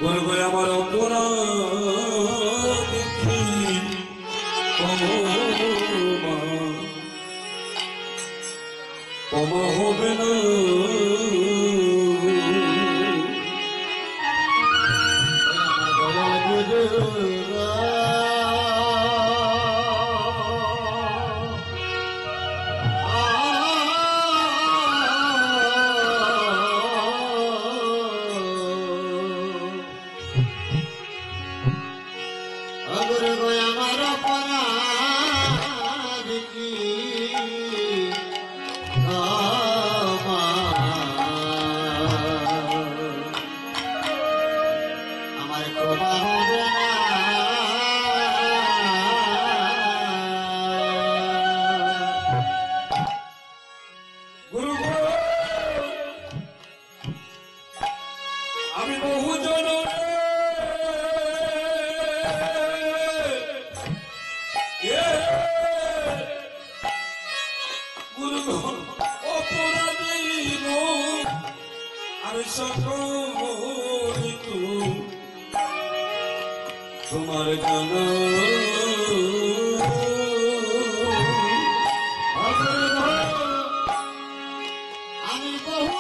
গর্বে আমার অপরাধ কি ক্ষমা হবে না। আমি বহু অপরাধী আমি সকলিত তোমার জানা আমি বহু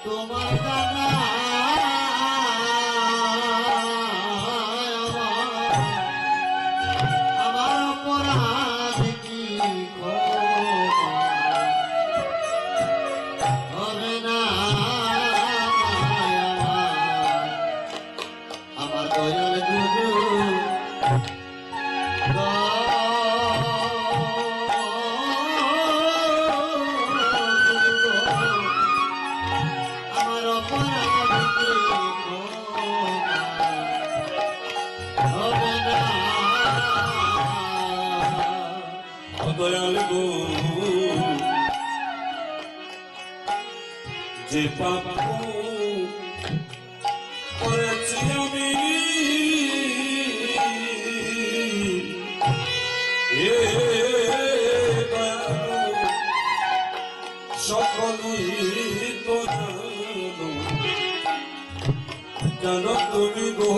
তোমার জানা আমার অপরাধ কি হবে না আমার দয়াল গুরু দয়াল গো যে পাপ করেছি আমি সকলই তো জানো তুমি গো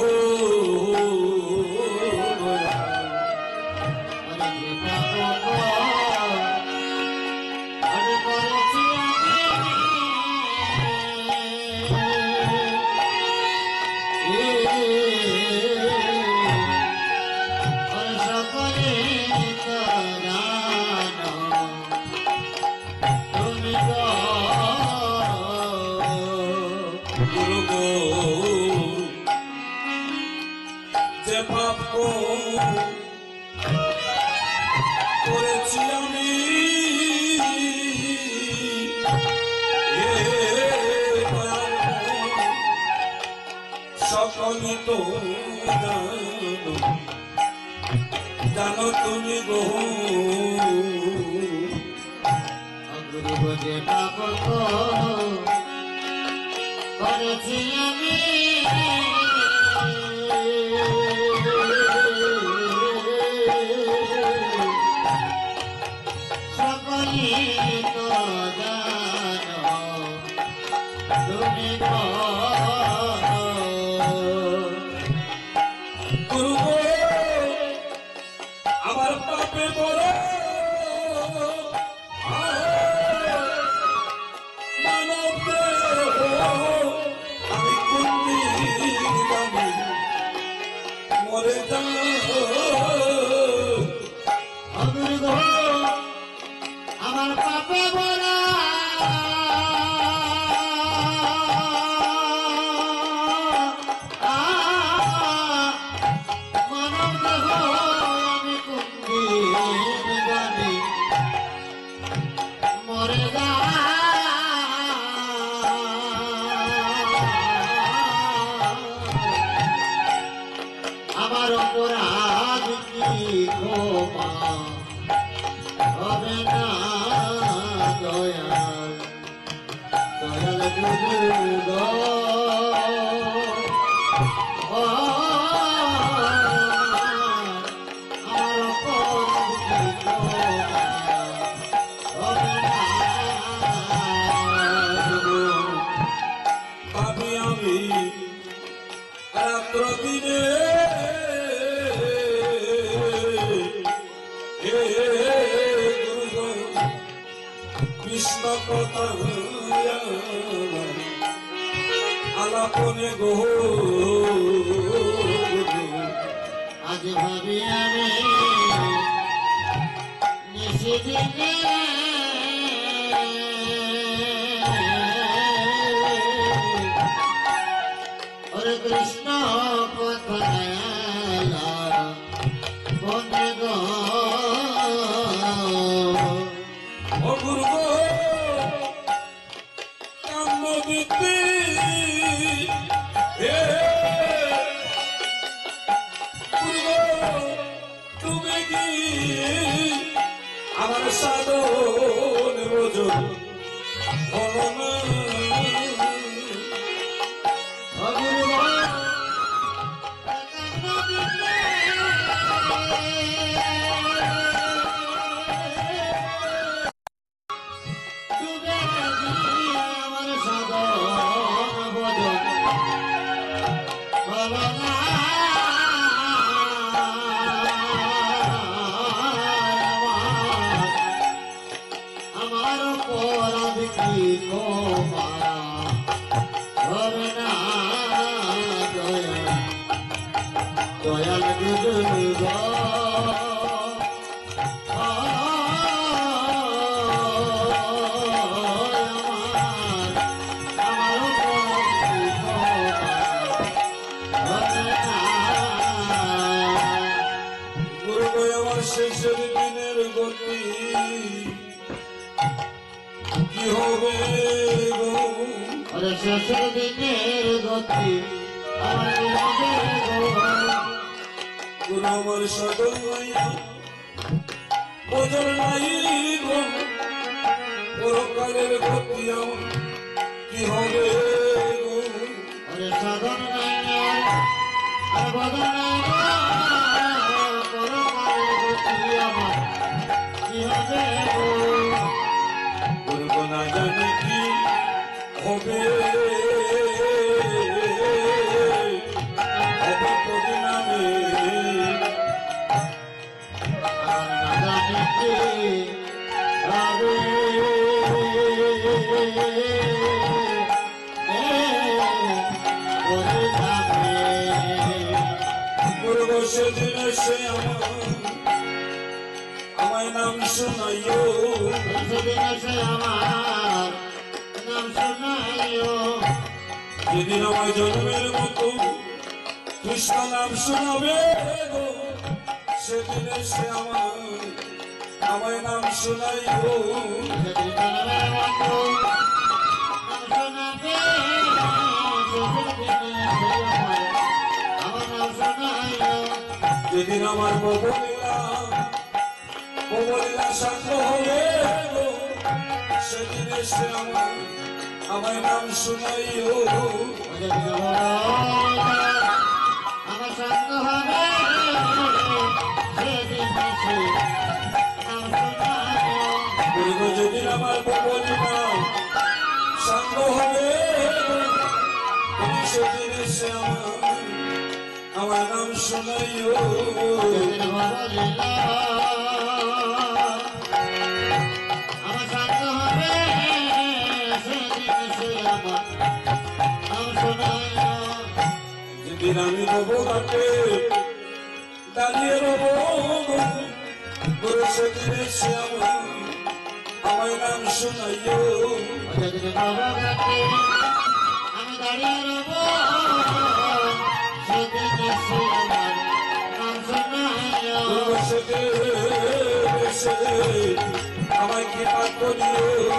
যে পাপ করেছি আমি সকলই তো জানো তুমি গো গুরু যে পাপ করেছি আমি সকলি তো জানো তুমি গুরু আমার পাপে বড় আমি কুন্দি মরে আমার পাপে বলা মানব দেহ আমি কুন্দি জানি মরে যা আমার অপরাধ কি ক্ষমা হবে না দয়াল দয়াল গুরু আমার অপরাধ কি হবে না ভাবি আমি রাত্র দিনে কৃষ্ণ কথা আলাপনে গো আজ ভাবি আমি নিশিদিনে হরে কৃষ্ণ কথা বনে গো ও গুরু গো কাম্য বৃত্তি হে গুরু গো তুমি কি আমার সাধন বোঝো হলো না আমার অপরাধ কি ক্ষমা হবে না দয়াল গুরু গো আমার অপরাধ কি ক্ষমা হবে না গুরু গো আমার শেষের দিনের গতি কি হবে গো ওরে শেষের দিনের গতি আমার গুরু আমার সদর মাইয়া বোঝর নাই গো পরকালের গতি আমার কি হবে গো ওরে সাধন নাই আর বদন নাই পরকালের গতি আমার কি হবে গো গুরু গো না জানি কি হবে হবে পরিণামে আর না জানি কি হবে ওরে যাবে গুরু গো সেদিন সে আমায় নাম শোনাইও সেদিন সে আমার নাম শোনাইও যেদিন আমার জন্মের মতো কৃষ্ণ নাম শোনাবে গো সেদিন সে আমায় নাম শোনাইও সেদিন জন্মের মতো নাম শোনাবে সেদিন সে আমার নাম শোনাইও যেদিন আমার ববলীলা শান্ত হবে গো সেদিন সে আমায় নাম শোনাইও আমার সঙ্গ হবে সেদিন সে নাম শোনাইও দীর্ঘ যেদিন আমার ববলীলা শান্ত হবে গো সেদিন সে আমায় নাম শোনাইও আমার সঙ্গ হবে সেদিন সে আমার নাম শোনাইও যেদিন আমি রবো ঘাটে দাঁড়িয়ে রবো সেদিন সে আমায় নাম শোনাইও সেদিন নবগাতে আমি দাঁড়িয়ে রব সেদিন সে আমার নাম শোনাইও আমায় কৃপা করিও